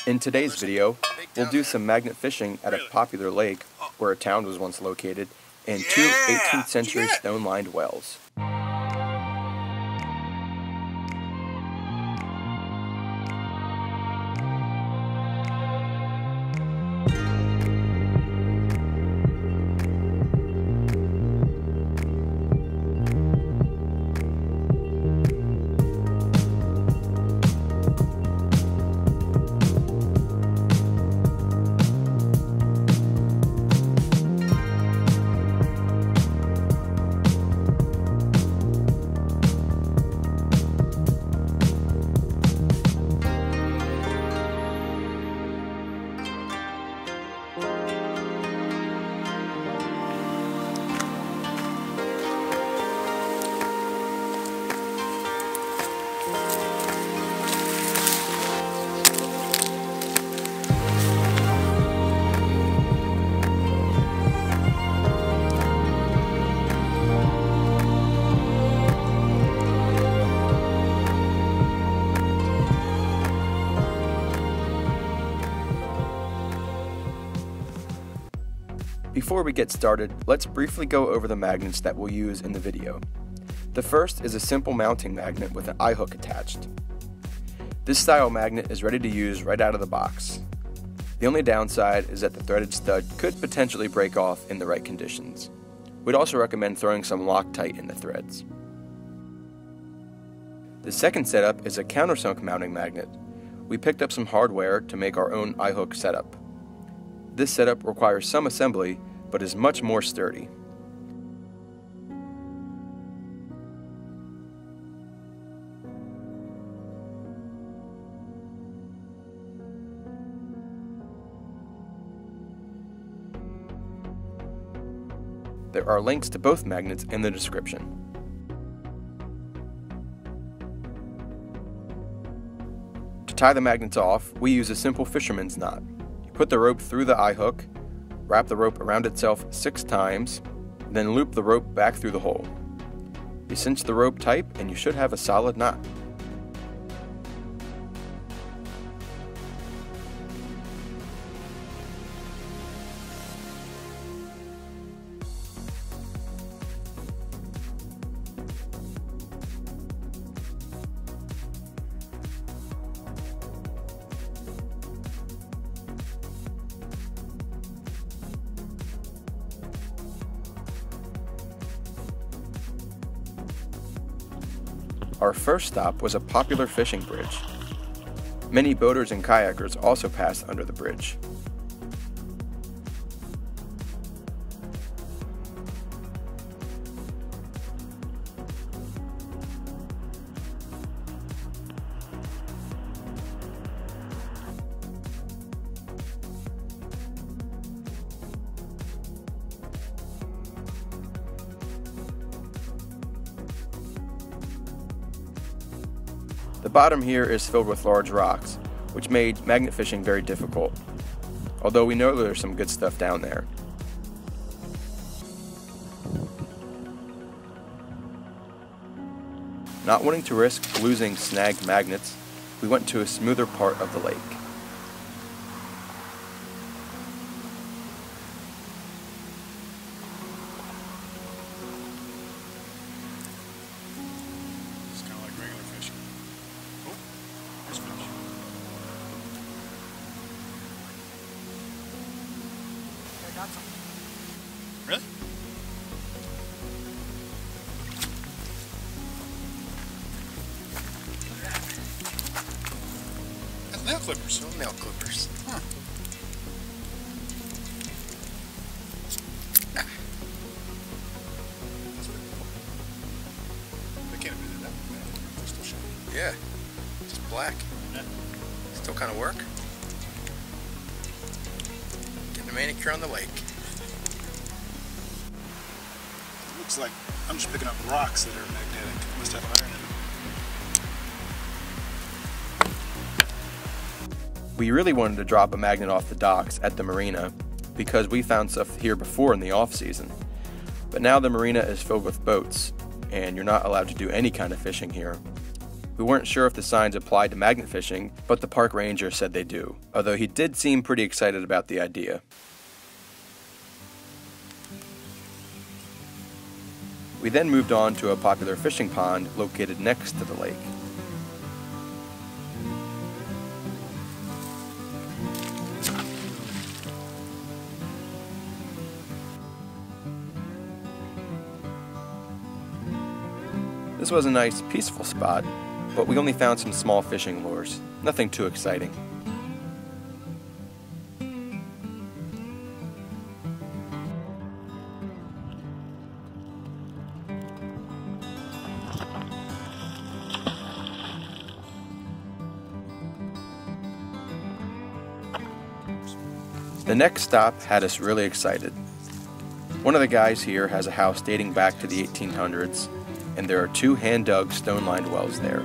In today's video, we'll do some magnet fishing at a popular lake where a town was once located and two 18th century stone-lined wells. Before we get started, let's briefly go over the magnets that we'll use in the video. The first is a simple mounting magnet with an eye hook attached. This style magnet is ready to use right out of the box. The only downside is that the threaded stud could potentially break off in the right conditions. We'd also recommend throwing some Loctite in the threads. The second setup is a countersunk mounting magnet. We picked up some hardware to make our own eye hook setup. This setup requires some assembly, but is much more sturdy. There are links to both magnets in the description. To tie the magnets off, we use a simple fisherman's knot. Put the rope through the eye hook, wrap the rope around itself 6 times, then loop the rope back through the hole. You cinch the rope tight and you should have a solid knot. Our first stop was a popular fishing bridge. Many boaters and kayakers also passed under the bridge. The bottom here is filled with large rocks, which made magnet fishing very difficult, although we know there's some good stuff down there. Not wanting to risk losing snagged magnets, we went to a smoother part of the lake. Really? That's nail clippers. No nail clippers. Huh. They can't do that. They're still shiny. Yeah, just black. Yeah. Still kind of work. Getting a manicure on the lake. Looks like I'm just picking up rocks that are magnetic. Must have iron in them. We really wanted to drop a magnet off the docks at the marina because we found stuff here before in the off-season. But now the marina is filled with boats, and you're not allowed to do any kind of fishing here. We weren't sure if the signs applied to magnet fishing, but the park ranger said they do, although he did seem pretty excited about the idea. We then moved on to a popular fishing pond located next to the lake. This was a nice, peaceful spot, but we only found some small fishing lures, nothing too exciting. The next stop had us really excited. One of the guys here has a house dating back to the 1800s, and there are 2 hand-dug stone-lined wells there.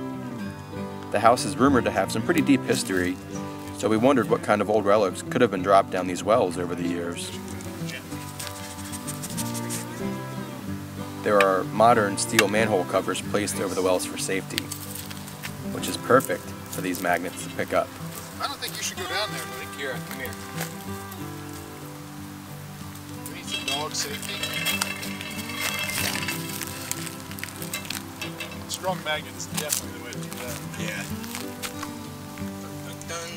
The house is rumored to have some pretty deep history, so we wondered what kind of old relics could have been dropped down these wells over the years. There are modern steel manhole covers placed over the wells for safety, which is perfect for these magnets to pick up. I don't think you should go down there, buddy. Kira, come here. We need some dog safety. Strong magnet is definitely the way to do that. Yeah. Dun, dun.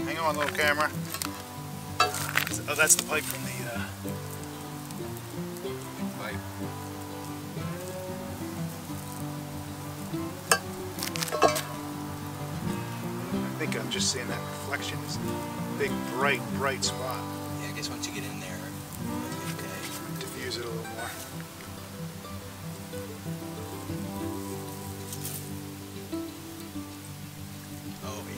Hang on, little camera. Oh, that's the pipe from the Pipe. I think I'm just seeing that reflection. It's a big, bright spot. Yeah, I guess once you get in there, it'll be okay. Diffuse it a little more. Oh, yeah.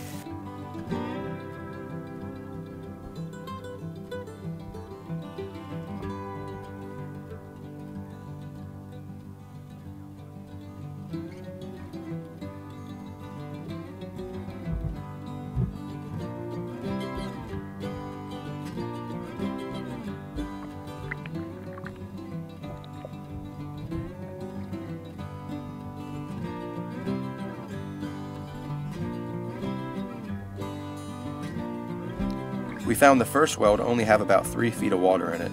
We found the first well to only have about 3 feet of water in it.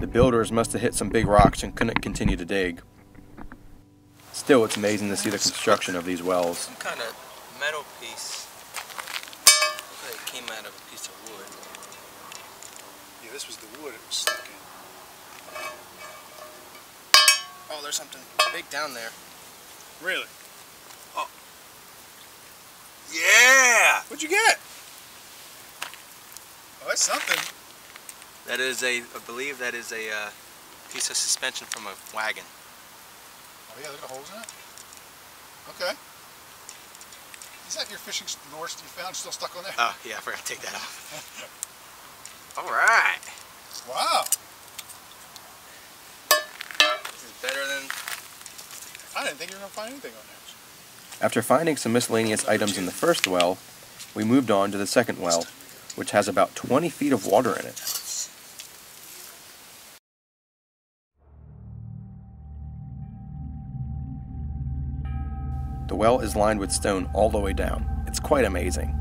The builders must have hit some big rocks and couldn't continue to dig. Still, it's amazing to see the construction of these wells. Some kind of metal piece. Looks like it came out of a piece of wood. Yeah, this was the wood it was stuck in. Oh, there's something big down there. Really? Oh. Yeah! What'd you get? Oh, that's something. That is I believe that is a piece of suspension from a wagon. Oh yeah, look at the holes in it. Okay. Is that your fishing lure you found still stuck on there? Oh, yeah, I forgot to take that off. Alright. Wow. This is better than... I didn't think you were going to find anything on there. After finding some miscellaneous items in the first well, we moved on to the second well, which has about 20 feet of water in it. The well is lined with stone all the way down. It's quite amazing.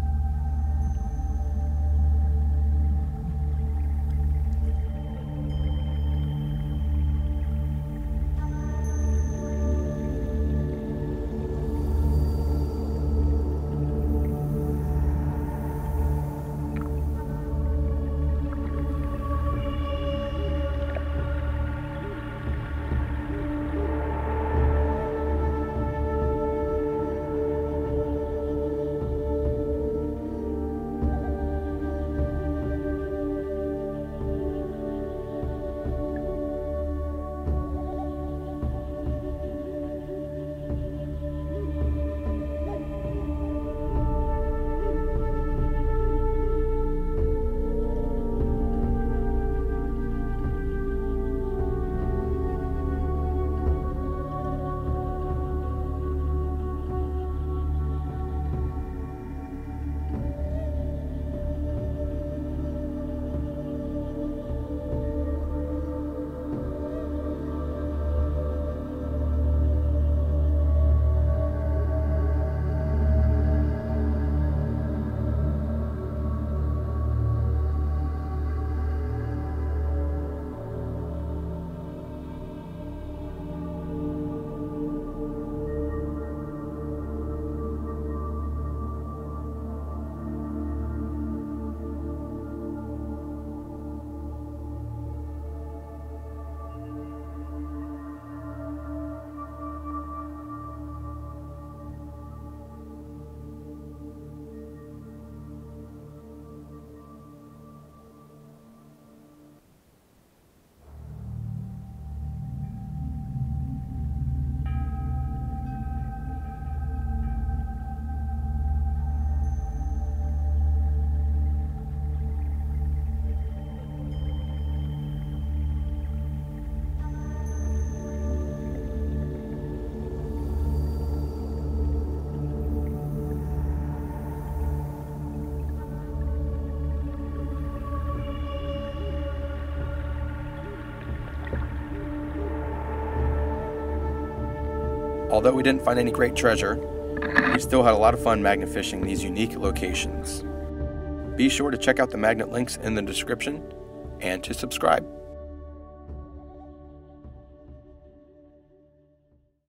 Although we didn't find any great treasure, we still had a lot of fun magnet fishing these unique locations. Be sure to check out the magnet links in the description and to subscribe.